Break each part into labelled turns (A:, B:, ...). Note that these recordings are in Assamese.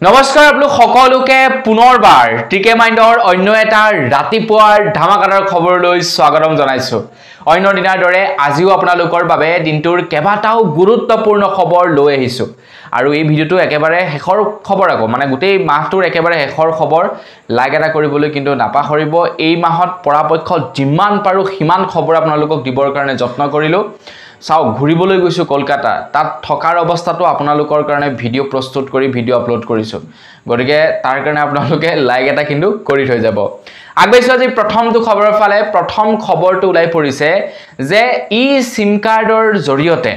A: নমস্কাৰ আপোনালোক সকলোকে পুনৰবাৰ টিকে মাইণ্ডৰ অন্য এটা ৰাতিপুৱাৰ ধামাকাদাৰ খবৰলৈ স্বাগতম জনাইছো। অন্য দিনাৰ দৰে আজিও আপোনালোকৰ বাবে দিনটোৰ কেইবাটাও গুৰুত্বপূৰ্ণ খবৰ লৈ আহিছো। আৰু এই ভিডিওটো একেবাৰে শেষৰ খবৰ আকৌ মানে গোটেই মাহটোৰ একেবাৰে শেষৰ খবৰ লাইক এটা কৰিবলৈ কিন্তু নাপাহৰিব। এই মাহত পৰাপক্ষত যিমান পাৰো সিমান খবৰ আপোনালোকক দিবৰ কাৰণে যত্ন কৰিলো। চাও ঘুৰিবলৈ গৈছো কলকাতা, তাত থকাৰ অৱস্থাটো আপোনালোকৰ কাৰণে ভিডিও প্ৰস্তুত কৰি ভিডিও আপলোড কৰিছো। গতিকে তাৰ কাৰণে আপোনালোকে লাইক এটা কিন্তু কৰি থৈ যাব। আগবাইছো আজি প্ৰথমটো খবৰৰ ফালে। প্ৰথম খবৰটো ওলাই পৰিছে যে ই সিম কাৰ্ডৰ জৰিয়তে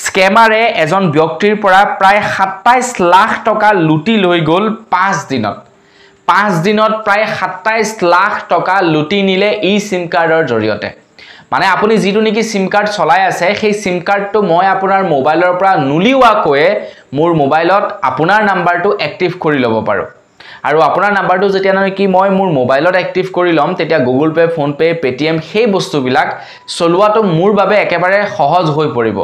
A: স্কেমাৰে এজন ব্যক্তিৰ পৰা প্ৰায় 27 লাখ টকা লুটি লৈ গ'ল 5 দিনত। 5 দিনত প্ৰায় 27 লাখ টকা লুটি নিলে ই সিম কাৰ্ডৰ জৰিয়তে। মানে আপুনি যিটো নেকি সিম কাৰ্ড চলাই আছে সেই সিম কাৰ্ডটো মই আপোনাৰ মোবাইলৰ পৰা নুলিওৱাকৈ মোৰ মোবাইলত আপোনাৰ নাম্বাৰটো এক্টিভ কৰি ল'ব পাৰো। আৰু আপোনাৰ নাম্বাৰটো যেতিয়া নেকি মই মোৰ মোবাইলত এক্টিভ কৰি ল'ম তেতিয়া Google pay, phone pay, Paytm সেই বস্তুবিলাক চলোৱাটো মোৰ বাবে একেবাৰে সহজ হৈ পৰিব।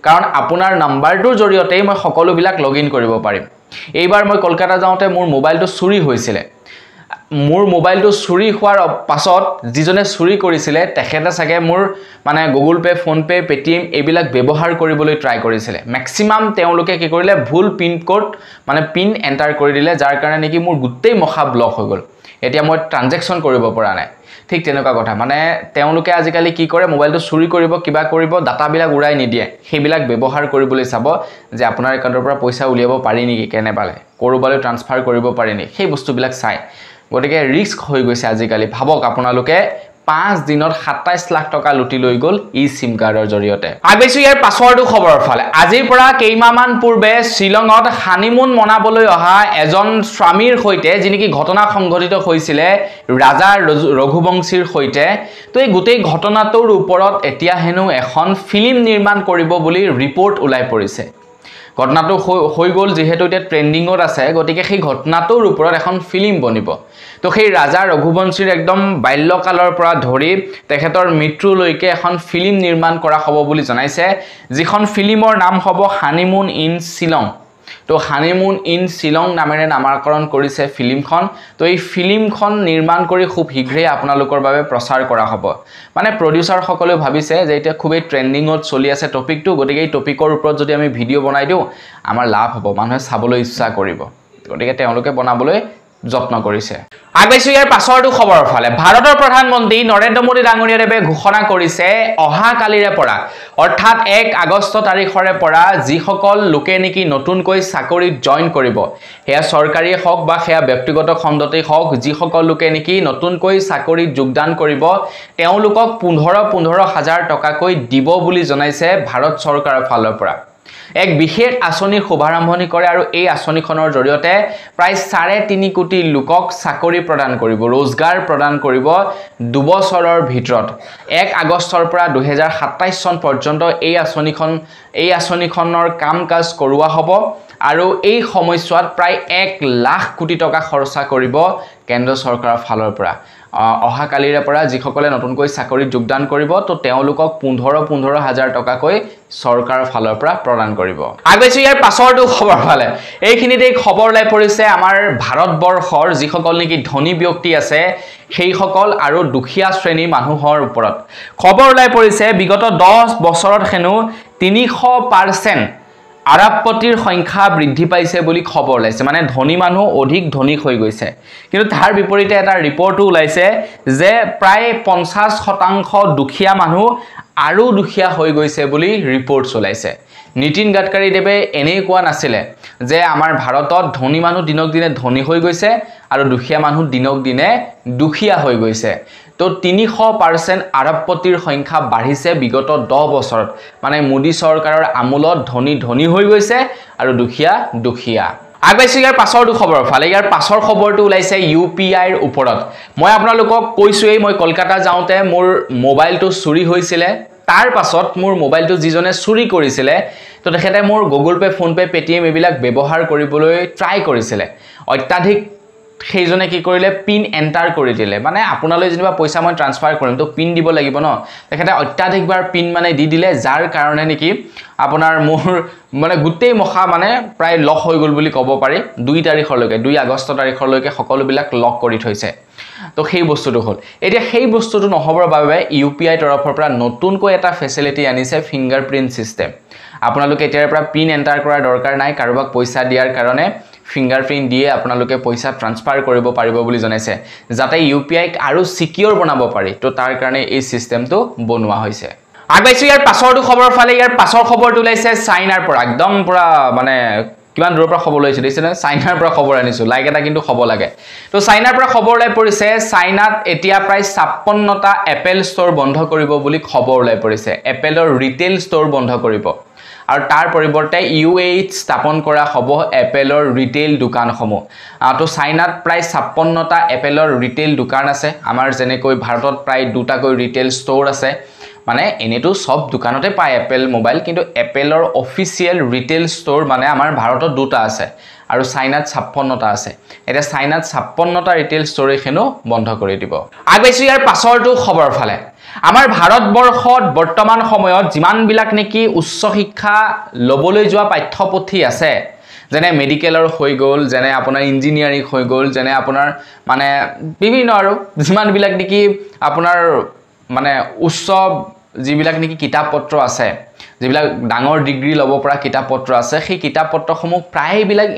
A: কাৰণ আপোনাৰ নাম্বাৰটোৰ জৰিয়তেই মই সকলোবিলাক লগইন কৰিব পাৰিম। এইবাৰ মই কলকাতা যাওঁতে মোৰ মোবাইলটো চুৰি হৈছিলে। মোৰ মোবাইলটো চুৰি হোৱাৰ পাছত যিজনে চুৰি কৰিছিলে তেখেতে চাগে মোৰ মানে Google pay, phone pay, Paytm এইবিলাক ব্যৱহাৰ কৰিবলৈ ট্ৰাই কৰিছিলে। ম্যাক্সিমাম তেওঁলোকে কি কৰিলে ভুল পিন কোড মানে পিন এন্টাৰ কৰি দিলে, যাৰ কাৰণে নেকি মোৰ গোটেই মখা ব্লক হৈ গ'ল। এতিয়া মই ট্ৰানজেকশন কৰিব পৰা নাই। ঠিক তেনেকুৱা কথা মানে তেওঁলোকে আজিকালি কি কৰে মোবাইলটো চুৰি কৰিব, কিবা কৰিব, ডাটাবিলাক উৰাই নিদিয়ে। সেইবিলাক ব্যৱহাৰ কৰিবলৈ চাব যে আপোনাৰ একাউণ্টৰ পৰা পইচা উলিয়াব পাৰি নেকি, কেনে পালে কৰবালৈ ট্ৰান্সফাৰ কৰিব পাৰি নেকি, সেই বস্তুবিলাক চাই। গতিকে ৰিস্ক হৈ গৈছে আজিকালি। ভাবক আপোনালোকে 5 দিনত 27 লাখ টকা লুটি লৈ গ'ল ই সিম কাৰ্ডৰ জৰিয়তে। আগবাইছো ইয়াৰ পাছৰটো খবৰৰ ফালে। আজিৰ পৰা কেইমাহমান পূৰ্বে শ্বিলঙত হানিমুন মনাবলৈ অহা এজন স্বামীৰ সৈতে যি নেকি ঘটনা সংঘটিত হৈছিলে ৰাজা ৰঘুবংশীৰ সৈতে, তো এই গোটেই ঘটনাটোৰ ওপৰত এতিয়া হেনো এখন ফিল্ম নিৰ্মাণ কৰিব বুলি ৰিপৰ্ট ওলাই পৰিছে। ঘটনাটো হৈ গ'ল যিহেতু এতিয়া ট্ৰেন্ডিঙত আছে, গতিকে সেই ঘটনাটোৰ ওপৰত এখন ফিল্ম বনিব। তো সেই ৰাজা ৰঘুবংশীৰ একদম বাল্যকালৰ পৰা ধৰি তেখেতৰ মৃত্যুলৈকে এখন ফিল্ম নিৰ্মাণ কৰা হ'ব বুলি জনাইছে, যিখন ফিল্মৰ নাম হ'ব হানিমুন ইন শ্বিলং। তো হানিমুন ইন শ্বিলং নামেৰে নামাকৰণ কৰিছে ফিল্মখন। তো এই ফিল্মখন নিৰ্মাণ কৰি খুব শীঘ্ৰেই আপোনালোকৰ বাবে প্ৰচাৰ কৰা হ'ব। মানে প্ৰডিউচাৰসকলেও ভাবিছে যে এতিয়া খুবেই ট্ৰেন্ডিঙত চলি আছে টপিকটো, গতিকে এই টপিকৰ ওপৰত যদি আমি ভিডিঅ' বনাই দিওঁ আমাৰ লাভ হ'ব, মানুহে চাবলৈ ইচ্ছা কৰিব। গতিকে তেওঁলোকে বনাবলৈ যত্ন কৰিছে। আগবাইছো ইয়াৰ পাছৰটো খবৰৰ ফালে। ভাৰতৰ প্ৰধানমন্ত্ৰী নৰেন্দ্ৰ মোদী ডাঙৰীয়াদেৱে ঘোষণা কৰিছে অহা কালিৰে পৰা অৰ্থাৎ 1 আগষ্ট তাৰিখৰে পৰা যিসকল লোকে নেকি নতুনকৈ চাকৰিত জইন কৰিব, সেয়া চৰকাৰীয়ে হওক বা সেয়া ব্যক্তিগত খণ্ডতেই হওক, যিসকল লোকে নেকি নতুনকৈ চাকৰিত যোগদান কৰিব তেওঁলোকক 15,000 টকাকৈ দিব বুলি জনাইছে ভাৰত চৰকাৰৰ ফালৰ পৰা। এক বিশেষ আঁচনিৰ শুভাৰম্ভণি কৰে আৰু এই আঁচনিখনৰ জৰিয়তে প্ৰায় 3.5 কোটি লোকক চাকৰি প্ৰদান কৰিব, ৰোজগাৰ প্ৰদান কৰিব 2 বছৰৰ ভিতৰত। 1 আগষ্টৰ পৰা 2027 চন পৰ্যন্ত এই আঁচনিখনৰ কাম কাজ কৰোৱা হ'ব আৰু এই সময়ছোৱাত প্ৰায় 1 লাখ কোটি টকা খৰচা কৰিব কেন্দ্ৰ চৰকাৰৰ ফালৰ পৰা। অহা কালিৰে পৰা যিসকলে নতুনকৈ চাকৰিত যোগদান কৰিব তো তেওঁলোকক 15,000 টকাকৈ চৰকাৰৰ ফালৰ পৰা প্ৰদান কৰিব। আগবাইছো ইয়াৰ পাছৰটো খবৰ ফালে। এইখিনিতে খবৰ ওলাই পৰিছে আমাৰ ভাৰতবৰ্ষৰ যিসকল নেকি ধনী ব্যক্তি আছে সেইসকল আৰু দুখীয়া শ্ৰেণীৰ মানুহৰ ওপৰত। খবৰ ওলাই পৰিছে বিগত 10 বছৰত হেনো 300% আৰবপতিৰ সংখ্যা বৃদ্ধি পাইছে বুলি খবৰ ওলাইছে। মানে ধনী মানুহ অধিক ধনী হৈ গৈছে। কিন্তু তাৰ বিপৰীতে এটা ৰিপৰ্টো ওলাইছে যে প্ৰায় 50% দুখীয়া মানুহ আৰু দুখীয়া হৈ গৈছে বুলি ৰিপৰ্ট ওলাইছে। নীতিন গাডকাৰী দেৱে এনেই কোৱা নাছিলে যে আমাৰ ভাৰতত ধনী মানুহ দিনক দিনে ধনী হৈ গৈছে আৰু দুখীয়া মানুহ দিনক দিনে দুখীয়া হৈ গৈছে। তো 300% আৰবপতিৰ সংখ্যা বাঢ়িছে বিগত 10 বছৰত। মানে মোদী চৰকাৰৰ আমোলত ধনী হৈ গৈছে আৰু দুখীয়া দুখীয়া। আগবাইছো ইয়াৰ পাছৰটো খবৰৰ ফালে। ইয়াৰ পাছৰ খবৰটো ওলাইছে UPIৰ ওপৰত। মই আপোনালোকক কৈছোৱেই মই কলকাতা যাওঁতে মোৰ মোবাইলটো চুৰি হৈছিলে। তাৰ পাছত মোৰ মোবাইলটো যিজনে চুৰি কৰিছিলে তো তেখেতে মোৰ Google pay, phone pay, Paytm এইবিলাক ব্যৱহাৰ কৰিবলৈ ট্ৰাই কৰিছিলে। অত্যাধিক সেইজনে কি কৰিলে পিন এন্টাৰ কৰি দিলে মানে আপোনালৈ যেনিবা পইচা মই ট্ৰান্সফাৰ কৰিম তো পিন দিব লাগিব ন তেখেতে অত্যাধিকবাৰ পিন মানে দি দিলে যাৰ কাৰণে নেকি আপোনাৰ মোৰ মানে গুটেই মখা মানে প্ৰায় লক হৈ গল বুলি ক'ব পাৰি 2 তাৰিখলৈকে 2 আগষ্ট তাৰিখলৈকে সকলোবিলাক লক কৰি থৈছে তো সেই বস্তুটো হল এতিয়া সেই বস্তুটো নহবৰ বাবে ইউপিআই তৰফৰ পৰা নতুনকৈ এটা ফেচিলিটি আনিছে ফিংগাৰপ্ৰিন্ট সিস্টেম আপোনালোকে এতিয়াৰ পৰা পিন এন্টাৰ কৰাৰ দৰকাৰ নাই কাৰোবাক পইচা দিয়াৰ কাৰণে ফিংগাৰপ্ৰিন্ট দিয়ে আপোনালোকে পইচা ট্ৰান্সফাৰ কৰিব পাৰিব বুলি জনাইছে যাতে ইউপিআই আৰু সিকিউৰ বনাব পাৰি তো তাৰ কাৰণে এই সিস্টেমটো বনোৱা হৈছে আগবাইছো ইয়াৰ পাছৰটো খবৰ ফালে ইয়াৰ পাছৰ খবৰটো লাইছে চাইনাৰ পৰা একদম পুৰা মানে কিমান দূৰৰ পৰা খবৰ লৈছে দিছে না চাইনাৰ পৰা খবৰ আনিছো লাইক এটা কিন্তু খবৰ লাগে তো চাইনাৰ পৰা খবৰ লাই পৰিছে চাইনাত এতিয়া প্ৰায় 56টা এপল ষ্টৰ বন্ধ কৰিব বুলি খবৰ লাই পৰিছে এপলৰ ৰিটেইল ষ্টৰ বন্ধ কৰিব আৰু তাৰ পৰিৱৰ্তে ইউএইত স্থাপন কৰা হ'ব এপলৰ ৰিটেইল দোকানসমূহ তো চাইনাত প্ৰায় 56টা এপলৰ ৰিটেইল দোকান আছে আমাৰ যেনেকৈ ভাৰতত প্ৰায় 2টাকৈ ৰিটেইল ষ্টৰ আছে মানে এনেটো সব দোকানতে পায় এপল মোবাইল কিন্তু এপলৰ অফিচিয়েল ৰিটেইল ষ্টৰ মানে আমাৰ ভাৰতত 2টা আছে আৰু চাইনাত 56টা আছে এটা চাইনাত 56টা ৰিটেইল ষ্টৰ এখনো বন্ধ কৰি দিব আগবাইছো ইয়াৰ পাছৰটো খবৰ ফালে আমাৰ ভাৰতবৰ্ষত বৰ্তমান সময়ত যিমান বিলাক নেকি উচ্চ শিক্ষা লবলৈ যোৱা পাঠ্যপুথি আছে যেনে মেডিকেলৰ হৈ গল যেনে আপোনাৰ ইঞ্জিনিয়াৰিং হৈ গল যেনে আপোনাৰ মানে বিভিন্ন আৰু যিমান বিলাক নেকি আপোনাৰ মানে উচ্চ যিবিলাক নেকি কিতাপ পত্ৰ আছে যিবিলাক ডাঙৰ ডিগ্ৰী ল'ব পৰা কিতাপ পত্ৰ আছে সেই কিতাপ পত্ৰসমূহ প্ৰায়বিলাক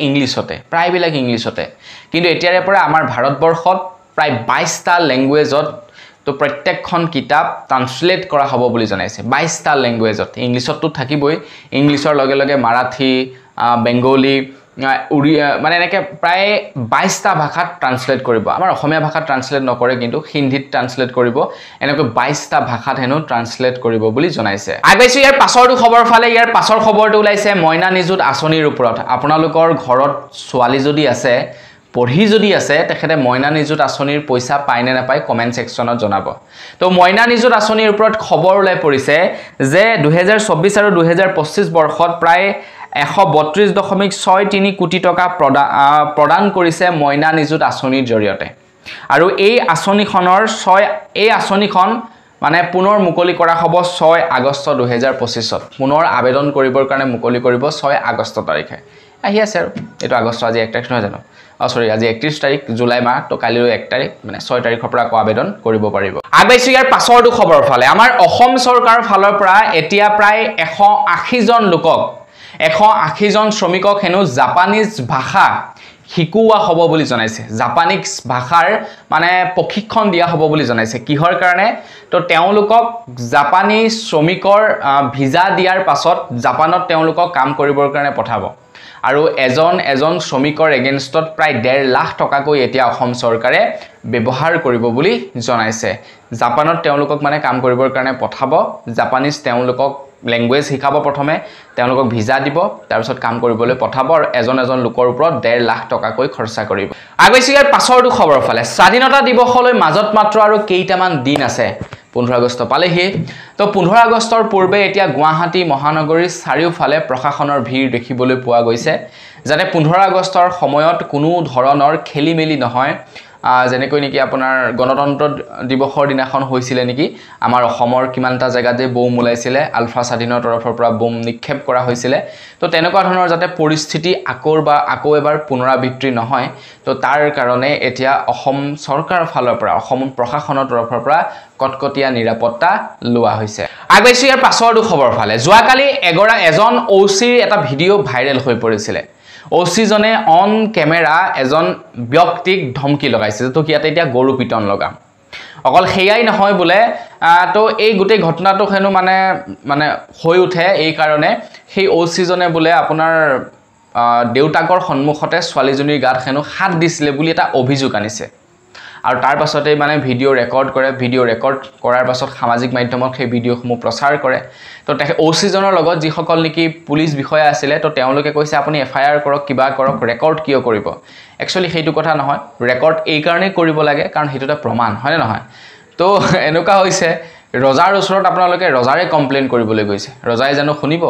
A: ইংলিছতে কিন্তু এতিয়াৰে পৰা আমাৰ ভাৰতবৰ্ষত প্ৰায় 22টা ল্যাঙ্গুৱেজত তো প্ৰত্যেকখন কিতাপ ট্ৰান্সলেট কৰা হ'ব বুলি জনাইছে 22টা ল্যাঙ্গুৱেজত ইংলিছতো থাকিবই ইংলিছৰ লগে লগে মাৰাঠী বেংগলী উড়িয়া মানে এনেকে প্ৰায় 22টা ভাষাত ট্ৰান্সলেট কৰিব আমাৰ অসমীয়া ভাষাত ট্ৰান্সলেট নকৰে কিন্তু হিন্দীত ট্ৰান্সলেট কৰিব এনেকৈ 22টা ভাষাত হেনো ট্ৰান্সলেট কৰিব বুলি জনাইছে আগবাইছো ইয়াৰ পাছৰটো খবৰ ফালে ইয়াৰ পাছৰ খবৰটো ওলাইছে মইনা নিযুত আঁচনিৰ ওপৰত আপোনালোকৰ ঘৰত ছোৱালী যদি আছে পঢ়ি যদি আছে তেখেতে মইনা নিযুত আঁচনিৰ পইচা পায় নে নাপায় কমেন্ট সেকশনত জনাব তো মইনা নিযুত আঁচনিৰ ওপৰত খবৰ ওলাই পৰিছে যে 2024 আৰু 2025 বৰ্ষত প্ৰায় 132.63 কোটি টকা প্ৰদান কৰিছে মইনা নিযুত আঁচনিৰ জৰিয়তে আৰু এই আঁচনিখন মানে পুনৰ মুকলি কৰা হ'ব 6 আগষ্ট 2025ত পুনৰ আবেদন কৰিবৰ কাৰণে মুকলি কৰিব 6 আগষ্ট তাৰিখে আহি আছে আৰু এটো আগষ্ট আজি 1 তাৰিখ নহয় জানো সৰি আজি 31 তাৰিখ জুলাই মাহ তো কালিৰ 1 তাৰিখ মানে 6 তাৰিখৰ পৰা আবেদন কৰিব পাৰিব আগবাইছো ইয়াৰ পাছৰটো খবৰ ফালে আমাৰ অসম চৰকাৰৰ ফালৰ পৰা এতিয়া প্ৰায় 180 জন লোকক 180 জন শ্ৰমিকক হেনো জাপানীজ ভাষা শিকোৱা হ'ব বুলি জনাইছে জাপানীজ ভাষাৰ মানে প্ৰশিক্ষণ দিয়া হ'ব বুলি জনাইছে কিহৰ কাৰণে তো তেওঁলোকক জাপানী শ্ৰমিকৰ ভিসা দিয়াৰ পাছত জাপানত তেওঁলোকক কাম কৰিবৰ কাৰণে পঠাব আৰু এজন শ্ৰমিকৰ এগেইনষ্টত প্ৰায় 1.5 লাখ টকাকৈ এতিয়া অসম চৰকাৰে ব্যৱহাৰ কৰিব বুলি জনাইছে জাপানত তেওঁলোকক মানে কাম কৰিবৰ কাৰণে পঠাব জাপানীজ তেওঁলোকক ল্যাঙ্গুৱেজ শিকাব প্ৰথমে তেওঁলোকক ভিসা দিব তাৰ পিছত কাম কৰিবলৈ পঠাব আৰু এজন লোকৰ ওপৰত 1.5 লাখ টকাকৈ খৰচা কৰিব আগবাইছো ইয়াৰ পাছৰটো খবৰ ফালে স্বাধীনতা দিৱসলৈ মাজত মাত্ৰ আৰু কেইটামান দিন আছে 15 আগষ্ট পালেহি তো 15 আগষ্টৰ পূৰ্বে এতিয়া গুৱাহাটী মহানগৰীৰ চাৰিওফালে প্ৰশাসনৰ ভিৰ দেখিবলৈ পোৱা গৈছে যাতে 15 আগষ্টৰ সময়ত কোনো ধৰণৰ খেলিমেলি নহয় যেনেকৈ নেকি আপোনাৰ গণতন্ত্ৰ দিৱসৰ দিনাখন হৈছিল নেকি আমাৰ অসমৰ কিমানটা জায়গাতে বোম ওলাইছিলে আলফা স্বাধীনৰ তৰফৰ পৰা বোম নিক্ষেপ কৰা হৈছিল তো তেনেকুৱা ধৰণৰ যাতে পৰিস্থিতি আকৌ এবাৰ পুনৰাবৃত্তি নহয় তো তাৰ কাৰণে এতিয়া অসম চৰকাৰৰ ফালৰ পৰা অসম প্ৰশাসনৰ তৰফৰ পৰা কটকটীয়া নিৰাপত্তা লোৱা হৈছে আগবাইছো ইয়াৰ পাছৰটো খবৰ ফালে যোৱাকালি এজন ওচিৰ এটা ভিডিঅ' ভাইৰেল হৈ পৰিছিল ওচি জনে অন ক্যামেৰা এজন ব্যক্তিক ধমকি লগাইছে তো কিয়াতে এতিয়া গৰু পিটন লগাম অকল হেয়াই নহয় বলে তো এই গোটেই ঘটনাটো হেনো মানে হৈ উঠে এই কাৰণে সেই ওচি জনে বলে আপোনাৰ দেউতাকৰ সন্মুখতে ছোৱালীজনীৰ গাত হেনো হাত দিছিলে বুলি এটা অভিযোগ আনিছে আৰু তাৰ পাছতে মানে ভিডিঅ' ৰেকৰ্ড কৰাৰ পাছত সামাজিক মাধ্যমত সেই ভিডিঅ'সমূহ প্ৰচাৰ কৰে তো ওচি জনৰ লগত যিসকল নেকি পুলিশ বিষয়া আছিল তো তেওঁলোকে কৈছে আপুনি এফআইআৰ কৰক কিবা কৰক ৰেকৰ্ড কিয় কৰিব একচুয়ালি সেইটো কথা নহয় ৰেকৰ্ড এই কাৰণে কৰিব লাগে কাৰণ সেইটো এটা প্ৰমাণ হয় না নহয় তো এনেকুৱা হৈছে ৰজাৰ ওচৰত আপোনালোকে ৰজাৰে কমপ্লেইন কৰিবলৈ গৈছে ৰজাই জানো শুনিব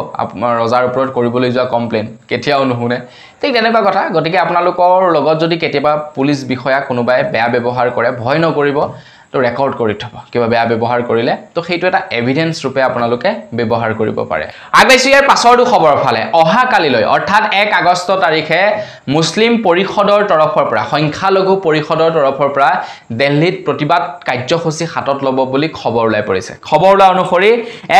A: ৰজাৰ ওপৰত কৰিবলৈ যোৱা কমপ্লেইন কেতিয়াও নুশুনে ঠিক তেনেকুৱা কথা গতিকে আপোনালোকৰ লগত যদি কেতিয়াবা পুলিচ বিষয়া কোনোবাই বেয়া ব্যৱহাৰ কৰে ভয় নকৰিব তো ৰেকৰ্ড কৰি থব কিবা বেয়া ব্যৱহাৰ কৰিলে তো সেইটো এটা এভিডেন্স ৰূপে আপোনালোকে ব্যৱহাৰ কৰিব পাৰে আগবাইছো ইয়াৰ পাছৰটো খবৰ ফালে অহা কালিলৈ অৰ্থাৎ 1 আগষ্ট তাৰিখে মুছলিম পৰিষদৰ তৰফৰ পৰা সংখ্যালঘু পৰিষদৰ তৰফৰ পৰা দিল্লীত প্ৰতিবাদ কাৰ্যসূচী হাতত ল'ব বুলি খবৰ ওলাই পৰিছে খবৰ ওলোৱা অনুসৰি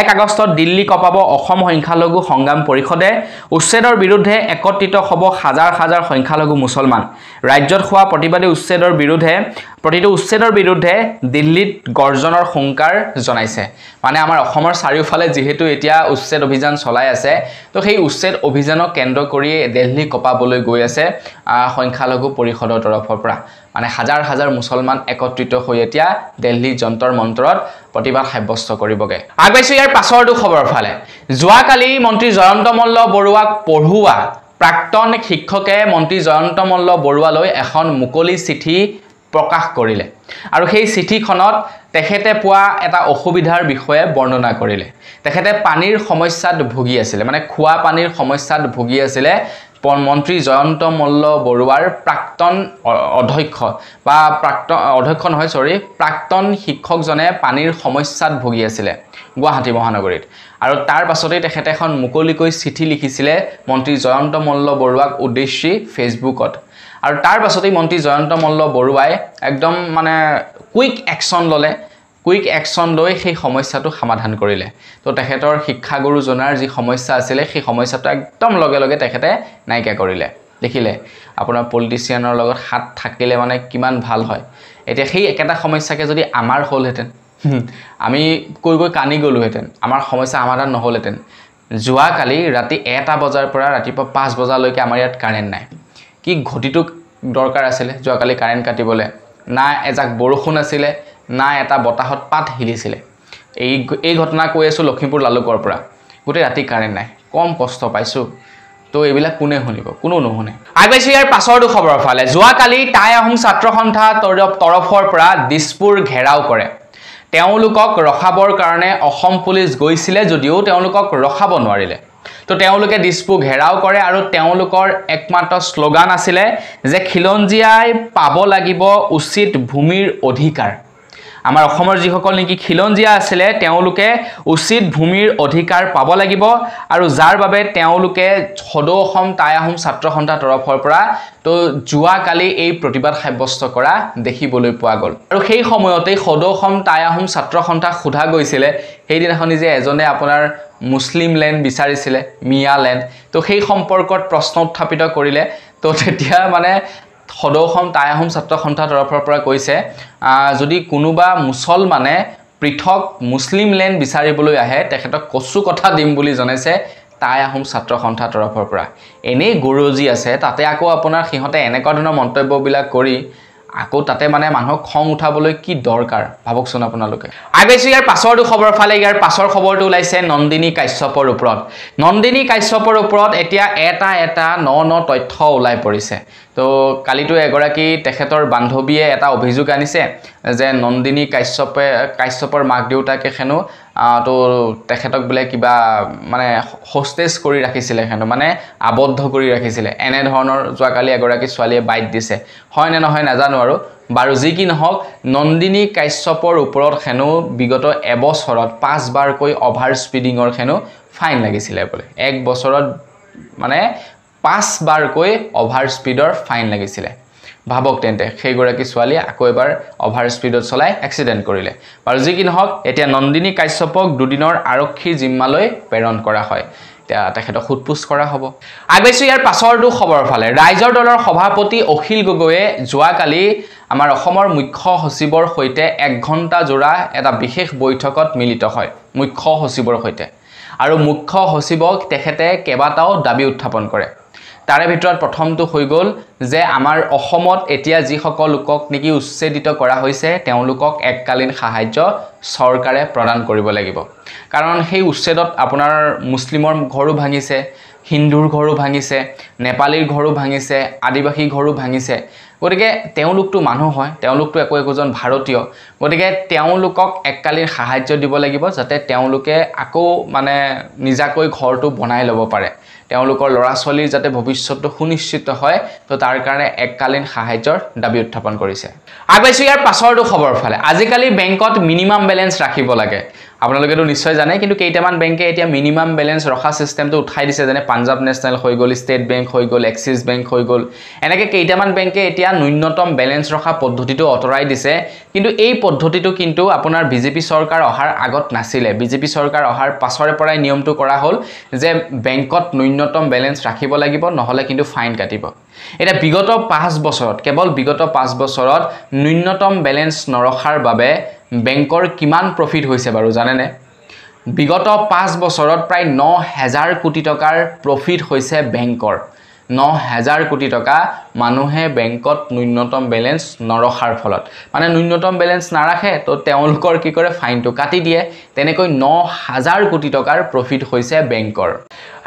A: 1 আগষ্টত দিল্লী কপাব অসম সংখ্যালঘু সংগ্ৰাম পৰিষদে উচ্ছেদৰ বিৰুদ্ধে একত্ৰিত হ'ব হাজাৰ হাজাৰ সংখ্যালঘু মুছলমান ৰাজ্যত হোৱা প্ৰতিবাদী উচ্ছেদৰ বিৰুদ্ধে প্ৰতিটো উচ্ছেদৰ বিৰুদ্ধে দিল্লীত গৰ্জনৰ হুংকাৰ জনাইছে মানে আমাৰ অসমৰ চাৰিওফালে যেহেতু এতিয়া উচ্ছেদ অভিযান চলাই আছে তো সেই উচ্ছেদ অভিযানক কেন্দ্ৰ কৰি দিল্লী কপাবলৈ গৈ আছে সংখ্যালঘু পৰিষদৰ তৰফৰ পৰা মানে হাজাৰ হাজাৰ মুছলমান একত্ৰিত হৈ এতিয়া দিল্লী যন্তৰ মন্তৰত প্ৰতিবাদ সাব্যস্ত কৰিবগে আগবাইছো ইয়াৰ পাছৰটো খবৰ ফালে যোৱাকালি মন্ত্ৰী জয়ন্ত মল্ল বৰুৱাক পঢ়ুৱা প্ৰাক্তন শিক্ষকে মন্ত্ৰী জয়ন্ত মল্ল বৰুৱালৈ এখন মুকলি চিঠি প্ৰকাশ কৰিলে আৰু সেই চিঠিখনত তেখেতে পোৱা এটা অসুবিধাৰ বিষয়ে বৰ্ণনা কৰিলে তেখেতে পানীৰ সমস্যাত ভুগি আছিল মানে খোৱা পানীৰ সমস্যাত ভুগি আছিল মন্ত্ৰী জয়ন্ত মল্ল বৰুৱাৰ প্ৰাক্তন অধ্যক্ষ বা প্ৰাক্তন শিক্ষকজনে পানীৰ সমস্যাত ভুগি আছিল গুৱাহাটী মহানগৰীত আৰু তাৰ পাছতে তেখেতে এখন মুকলিকৈ চিঠি লিখিছিলে মন্ত্ৰী জয়ন্ত মল্ল বৰুৱাক উদ্দেশ্যি ফেচবুকত আৰু তাৰ পাছতেই মন্ত্ৰী জয়ন্ত মল্ল বৰুৱাই একদম মানে কুইক একশন লৈ সেই সমস্যাটো সমাধান কৰিলে তো তেখেতৰ শিক্ষাগুৰুজনাৰ যি সমস্যা আছিল সেই সমস্যাটো একদম লগে লগে তেখেতে নাইকিয়া কৰিলে দেখিলে আপোনাৰ পলিটিচিয়ানৰ লগত হাত থাকিলে মানে কিমান ভাল হয় এতিয়া সেই একেটা সমস্যাকে যদি আমাৰ হ'লহেঁতেন আমি কৈ কানি গ'লোহেঁতেন আমাৰ সমস্যা সমাধান নহ'লহেঁতেন যোৱাকালি ৰাতি 1টা বজাৰ পৰা ৰাতিপুৱা 5 বজালৈকে আমাৰ ইয়াত কাৰেণ্ট নাই কি ঘটিটো দৰকাৰ আছিল যোৱাকালি কাৰেণ্ট কাটিবলৈ না এজাক বৰষুণ আছিল না এটা বতাহত পাত হিলিছিল এই ঘটনা কৈ আছো লখিমপুৰ লালুকৰ পৰা গোটেই ৰাতি কাৰেণ্ট নাই কম কষ্ট পাইছো তো এইবিলাক কোনে শুনিব কোনো নুশুনে আগবাইছো ইয়াৰ পাছৰটো খবৰ ফালে যোৱাকালি টাই আহোম ছাত্ৰ সন্থা তৰফৰ পৰা দিছপুৰ ঘেৰাও কৰে তেওঁলোকক ৰখাবৰ কাৰণে অসম পুলিচ গৈছিলে যদিও তেওঁলোকক ৰখাব নোৱাৰিলে তো তেওঁলোকে দিছপুৰ ঘেৰাও কৰে আৰু তেওঁলোকৰ একমাত্ৰ স্লোগান আছিল যে খিলঞ্জিয়াই পাব লাগিব উচিত ভূমিৰ অধিকাৰ আমাৰ অসমৰ যিসকল নেকি খিলঞ্জিয়া আছিল তেওঁলোকে উচিত ভূমিৰ অধিকাৰ পাব লাগিব আৰু যাৰ বাবে তেওঁলোকে সদৌ অসম টাই আহোম ছাত্ৰ সন্থা তৰফৰ পৰা তো যোৱাকালি এই প্ৰতিবাদ সাব্যস্ত কৰা দেখিবলৈ পোৱা গ'ল আৰু সেই সময়তে সদৌ অসম টাই আহোম ছাত্ৰ সন্থা সোধা গৈছিল সেইদিনাখনি যে এজনে আপোনাৰ মুছলিম লেণ্ড বিচাৰিছিল মিয়া লেণ্ড তো সেই সম্পৰ্কত প্ৰশ্ন উত্থাপিত কৰিলে তো তেতিয়া মানে সদৌ অসম টাই আহোম ছাত্ৰ সন্থা তৰফৰ পৰা কৈছে যদি কোনোবা মুছলমানে পৃথক মুছলিম লেণ্ড বিচাৰিবলৈ আহে তেখেতক কচু কথা দিম বুলি জনাইছে টাই আহোম ছাত্ৰ সন্থা তৰফৰ পৰা এনেই গৰজি আছে তাতে আকৌ আপোনাৰ সিহঁতে এনেকুৱা ধৰণৰ মন্তব্যবিলাক কৰি আকৌ তাতে মানে মানুহক খং উঠাবলৈ কি দৰকাৰ ভাবকচোন আপোনালোকে আগবাইছো ইয়াৰ পাছৰটো খবৰ ফালে ইয়াৰ পাছৰ খবৰটো ওলাইছে নন্দিনী কাশ্যপৰ ওপৰত এতিয়া এটা ন তথ্য ওলাই পৰিছে তো কালিটো এগৰাকী তেখেতৰ বান্ধৱীয়ে এটা অভিযোগ আনিছে যে নন্দিনী কাশ্যপৰ মাক দেউতাকে হেনো তো তেখেতক বোলে কিবা মানে হোষ্টেজ কৰি ৰাখিছিলে হেনো মানে আবদ্ধ কৰি ৰাখিছিলে এনে ধৰণৰ যোৱাকালি এগৰাকী ছোৱালীয়ে বাইট দিছে হয় নে নহয় নাজানো আৰু বাৰু যি কি নহওক নন্দিনী কাশ্যপৰ ওপৰত হেনো বিগত এবছৰত 5 বাৰকৈ অভাৰ স্পিডিঙৰ হেনো ফাইন লাগিছিলে বোলে এক বছৰত মানে 5 বাৰকৈ অভাৰ স্পিডৰ ফাইন লাগিছিলে ভাবক তেন্তে সেইগৰাকী ছোৱালীয়ে আকৌ এবাৰ অভাৰ স্পিডত চলাই এক্সিডেন্ট কৰিলে আৰু যি কি নহওক এতিয়া নন্দিনী কাশ্যপক দুদিনৰ আৰক্ষী জিম্মালৈ প্ৰেৰণ কৰা হয় তেখেতক সোধপোছ কৰা হ'ব আগবাইছো ইয়াৰ পাছৰটো খবৰ ফালে ৰাইজৰ দলৰ সভাপতি অখিল গগৈয়ে যোৱাকালি আমাৰ অসমৰ মুখ্য সচিবৰ সৈতে 1 ঘণ্টা জোৰা এটা বিশেষ বৈঠকত মিলিত হয় মুখ্য সচিবৰ সৈতে আৰু মুখ্য সচিবক তেখেতে কেইবাটাও দাবী উত্থাপন কৰে তাৰে ভিতৰত প্ৰথমটো হৈ গ'ল যে আমাৰ অসমত এতিয়া যিসকল লোকক নেকি উচ্ছেদিত কৰা হৈছে তেওঁলোকক এককালীন সাহায্য চৰকাৰে প্ৰদান কৰিব লাগিব কাৰণ সেই উচ্ছেদত আপোনাৰ মুছলিমৰ ঘৰো ভাঙিছে হিন্দুৰ ঘৰো ভাঙিছে নেপালীৰ ঘৰো ভাঙিছে আদিবাসী ঘৰো ভাঙিছে গতিকে তেওঁলোকটো মানুহ হয় তেওঁলোকটো একোজন ভাৰতীয় গতিকে তেওঁলোকক এককালীন সাহায্য দিব লাগিব যাতে তেওঁলোকে আকৌ মানে নিজাকৈ ঘৰটো বনাই ল'ব পাৰে তেওঁলোকৰ ল'ৰা ছোৱালীৰ যাতে ভৱিষ্যতটো সুনিশ্চিত হয় তো তাৰ কাৰণে এককালীন সাহায্যৰ দাবী উত্থাপন কৰিছে আগবাইছো ইয়াৰ পাছৰটো খবৰ ফালে আজিকালি বেংকত মিনিমাম বেলেন্স ৰাখিব লাগে আপোনালোকেতো নিশ্চয় জানে কিন্তু কেইটামান বেংকে এতিয়া মিনিমাম বেলেন্স ৰখা সিস্টেমটো উঠাই দিছে যেনে পাঞ্জাব নেশনেল হৈ গ'ল ষ্টেট বেংক হৈ গ'ল এক্সিছ বেংক হৈ গ'ল এনেকৈ কেইটামান বেংকে এতিয়া ন্যূনতম বেলেন্স ৰখা পদ্ধতিটো অতৰাই দিছে কিন্তু এই পদ্ধতিটো কিন্তু আপোনাৰ বিজেপি চৰকাৰ অহাৰ আগত নাছিলে বিজেপি চৰকাৰ অহাৰ পাছৰে পৰাই নিয়মটো কৰা হ'ল যে বেংকত ন্যূনতম বেলেন্স ৰাখিব লাগিব নহলে কিন্তু ফাইন কাটিব এটা বিগত 5 বছৰত কেৱল বিগত 5 বছৰত ন্যূনতম বেলেন্স নৰখাৰ বাবে বেংকৰ কিমান প্ৰফিট হৈছে বাৰু জানেনে বিগত 5 বছৰত প্ৰায় 9000 কোটি টকাৰ প্ৰফিট হৈছে বেংকৰ 9000 কোটি টকা মানুহে বেংকত ন্যূনতম বেলেন্স নৰখাৰ ফলত মানে ন্যূনতম বেলেন্স নাৰাখে তো তেওঁলোকৰ কি কৰে ফাইনটো কাটি দিয়ে তেনেকৈ 9000 কোটি টকাৰ প্ৰফিট হৈছে বেংকৰ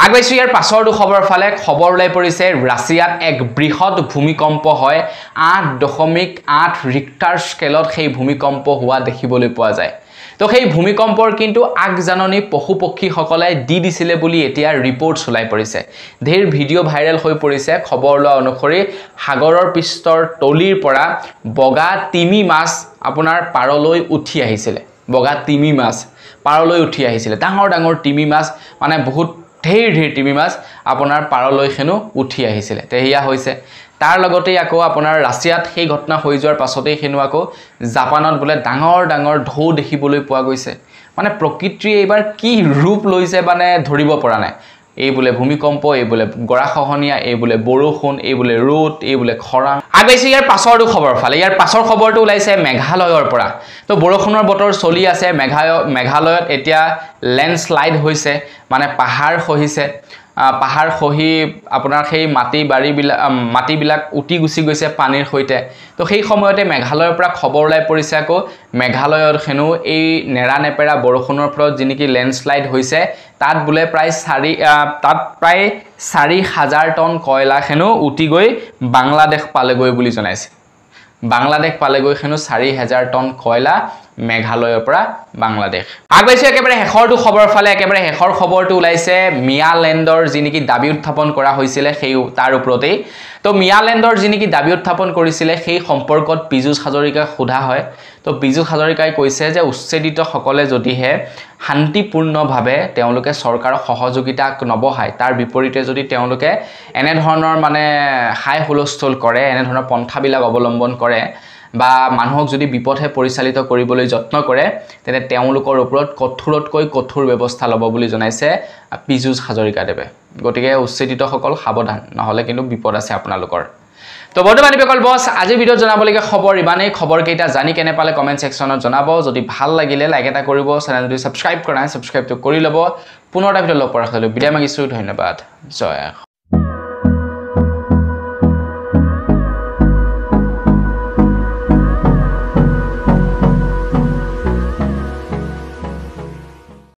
A: আগবাইছো ইয়াৰ পাছৰটো খবৰ ফালে খবৰ ওলাই পৰিছে ৰাছিয়াত এক বৃহৎ ভূমিকম্প হয় 8.8 ৰিক্টাৰ স্কেলত সেই ভূমিকম্প হোৱা দেখিবলৈ পোৱা যায় তো সেই ভূমিকম্পৰ কিন্তু আগজাননী পশুপক্ষী সকলে দিছিলে বুলি এতিয়া ৰিপৰ্টছ ওলাই পৰিছে ধেৰ ভিডিও ভাইৰেল হৈ পৰিছে খবৰ লোৱা অনুসৰি সাগৰৰ পৃষ্ঠৰ তলিৰ পৰা বগা তিমি মাছ আপোনাৰ পাৰলৈ উঠি আহিছিল বগা তিমি মাছ পাৰলৈ উঠি আহিছিল ডাঙৰ ডাঙৰ তিমি মাছ মানে বহুত ধেৰ তিমি মাছ আপোনাৰ পাৰলৈ খেনো উঠি আহিছিল তেহিয়া হৈছে তাৰ লগতে আকৌ আপোনাৰ ৰাছিয়াত সেই ঘটনা হৈ যোৱাৰ পাছতেই খেনো আকৌ জাপানত বলে ডাঙৰ ডাঙৰ ঢৌ দেখিবলৈ পোৱা গৈছে মানে প্ৰকৃতিয়ে এবাৰ কি ৰূপ লৈছে মানে ধৰিব পৰা নাই এই বলে ভূমিকম্প এই বলে গৰাখহনীয়া এই বলে বৰষুণ এই বলে ৰ'দ এই বলে খৰাং আগবাইছে ইয়াৰ পাছৰটো খবৰ ফালে ইয়াৰ পাছৰ খবৰটো ওলাইছে মেঘালয়ৰ পৰা তো বৰষুণৰ বতৰ চলি আছে মেঘালয়ত এতিয়া লেণ্ডস্লাইড হৈছে মানে পাহাৰ খহিছে পাহাৰ খহি আপোনাৰ সেই মাটিবিলাক উটি গুচি গৈছে পানীৰ সৈতে তো সেই সময়তে মেঘালয়ৰ পৰা খবৰ ওলাই পৰিছে আকৌ মেঘালয়ৰ খেনো এই নেৰা নেপেৰা বৰষুণৰ ফলত যিনেকি লেণ্ডস্লাইড হৈছে তাত বুলে প্ৰায় 4000 টন কয়লা খেনো উটি গৈ বাংলাদেশ পালেগৈ বুলি জনাইছে বাংলাদেশ পালেগৈ খেনো 4000 টন কয়লা মেঘালয়ৰ পৰা বাংলাদেশ আগবাইছে একেবাৰে হেখৰটো খবৰ ফালে একেবাৰে হেখৰ খবৰটো ওলাইছে মিয়ালেণ্ডৰ যিনেকি দাবী উত্থাপন কৰা হৈছিল সেই তাৰ ওপৰতে তো মিয়ালেণ্ডৰ যিনেকি দাবী উত্থাপন কৰিছিল সেই সম্পৰ্কত পীযুষ হাজৰিকাক সোধা হয় তো পীযুষ হাজৰিকাই কৈছে যে উচ্ছেদিত সকলে যদিহে শান্তিপূৰ্ণভাৱে তেওঁলোকে চৰকাৰৰ সহযোগিতা নবহায় তাৰ বিপৰীতে যদি তেওঁলোকে এনে ধৰণৰ মানে হাই হুলস্থল কৰে এনে ধৰণৰ পন্থাবিলাক অৱলম্বন কৰে বা মানুহক যদি বিপথে পৰিচালিত কৰিবলৈ যত্ন কৰে তেনে তেওঁলোকৰ ওপৰত কঠোৰতকৈ কঠোৰ ব্যৱস্থা ল'ব বুলি জনাইছে পীযুষ হাজৰিকাদেৱে গতিকে উচ্ছেদিত সকল সাৱধান নহলে কিন্তু বিপদ আছে আপোনালোকৰ তো বৰ্তমান বিকল বস আজি ভিডিঅ জনাবলগীয়া খবৰ ইমানেই খবৰ কেইটা জানি কেনে পালে কমেন্ট সেকশনত জনাব যদি ভাল লাগিলে লাইক এটা কৰিব চেনেলটো সাবস্ক্ৰাইব কৰা সাবস্ক্ৰাইবটো কৰি ল'ব পুনৰ এটা ভিডিঅ লগ পোৱাৰ কাৰণে বিদায় মাগিছো ধন্যবাদ জয়